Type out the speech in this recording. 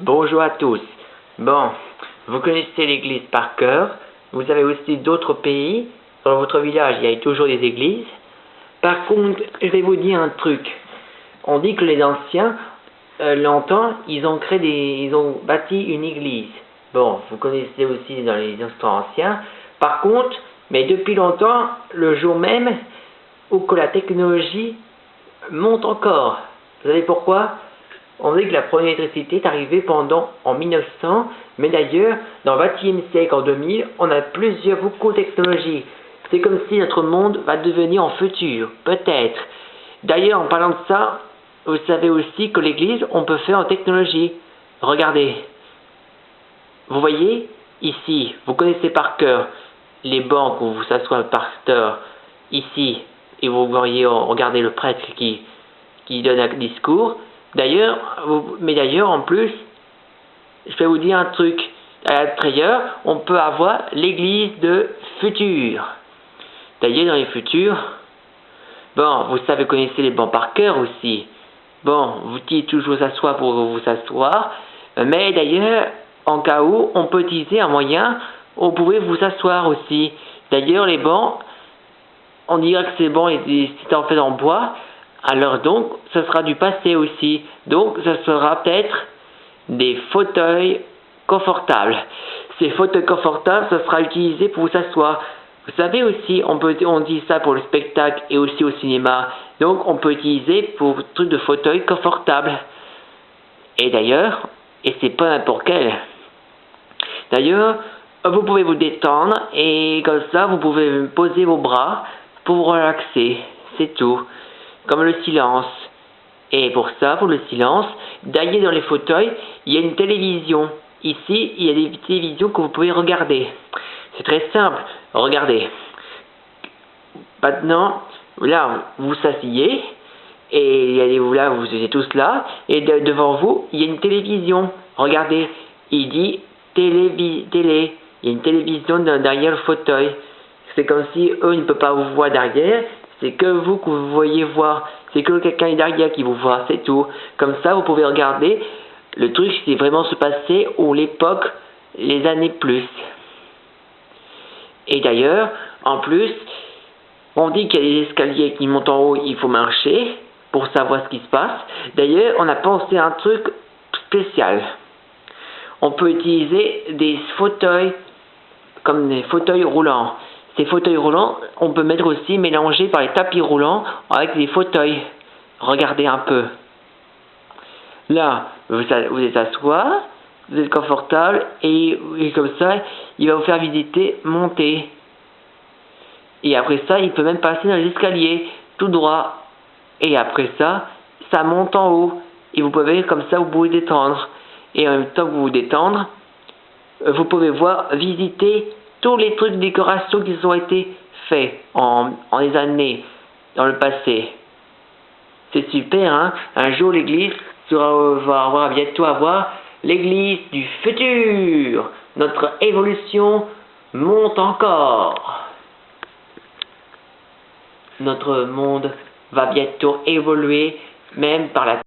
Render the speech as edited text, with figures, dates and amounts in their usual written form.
Bonjour à tous. Bon, vous connaissez l'église par cœur. Vous avez aussi d'autres pays. Dans votre village, il y a toujours des églises. Par contre, je vais vous dire un truc. On dit que les anciens, longtemps, ils ont bâti une église. Bon, vous connaissez aussi dans les histoires anciens. Par contre, mais depuis longtemps, le jour même où que la technologie monte encore. Vous savez pourquoi? On dit que la première électricité est arrivée en 1900, mais d'ailleurs, dans le XXe siècle, en 2000, on a beaucoup de technologies. C'est comme si notre monde va devenir en futur, peut-être. D'ailleurs, en parlant de ça, vous savez aussi que l'église, on peut faire en technologie. Regardez. Vous voyez, ici, vous connaissez par cœur les bancs où vous s'assoit le pasteur, ici, et vous voyez, regardez le prêtre qui donne un discours. D'ailleurs, en plus, je vais vous dire un truc. À l'intérieur, on peut avoir l'église de futur. D'ailleurs, dans les futurs, bon, vous savez, connaissez les bancs par cœur aussi. Bon, vous dites toujours s'asseoir pour vous asseoir. Mais d'ailleurs, en cas où, on peut utiliser un moyen où vous pouvez vous asseoir aussi. D'ailleurs, les bancs, on dirait que ces bancs c'est en fait en bois. Alors donc, ce sera du passé aussi. Donc, ce sera peut-être des fauteuils confortables. Ces fauteuils confortables, ce sera utilisé pour vous asseoir. Vous savez aussi, on dit ça pour le spectacle et aussi au cinéma. Donc, on peut utiliser pour truc de fauteuil confortable. Et d'ailleurs, et c'est pas n'importe quel. D'ailleurs, vous pouvez vous détendre et comme ça, vous pouvez poser vos bras pour vous relaxer. C'est tout. Comme le silence. Et pour ça, pour le silence, d'ailleurs dans les fauteuils, il y a une télévision. Ici, il y a des télévisions que vous pouvez regarder. C'est très simple. Regardez. Maintenant, là, vous s'asseyez. Et là, vous êtes tous là. Et devant vous, il y a une télévision. Regardez. Il dit télé. Il y a une télévision derrière le fauteuil. C'est comme si eux ne peuvent pas vous voir derrière. C'est que vous voyez voir. C'est que quelqu'un est derrière qui vous voit, c'est tout. Comme ça, vous pouvez regarder le truc qui vraiment se passait ou l'époque, les années plus. Et d'ailleurs, en plus, on dit qu'il y a des escaliers qui montent en haut, il faut marcher pour savoir ce qui se passe. D'ailleurs, on a pensé à un truc spécial. On peut utiliser des fauteuils comme des fauteuils roulants. Ces fauteuils roulants, on peut mettre aussi mélangés par les tapis roulants avec des fauteuils. Regardez un peu. Là, vous êtes asseoir, vous êtes confortable et comme ça, il va vous faire visiter, monter. Et après ça, il peut même passer dans les escaliers, tout droit. Et après ça, ça monte en haut. Et vous pouvez, comme ça, vous pouvez détendre. Et en même temps que vous vous détendez, vous pouvez visiter tous les trucs de décoration qui ont été faits en les années, dans le passé. C'est super, hein? Un jour, l'église va bientôt avoir l'église du futur. Notre évolution monte encore. Notre monde va bientôt évoluer, même par la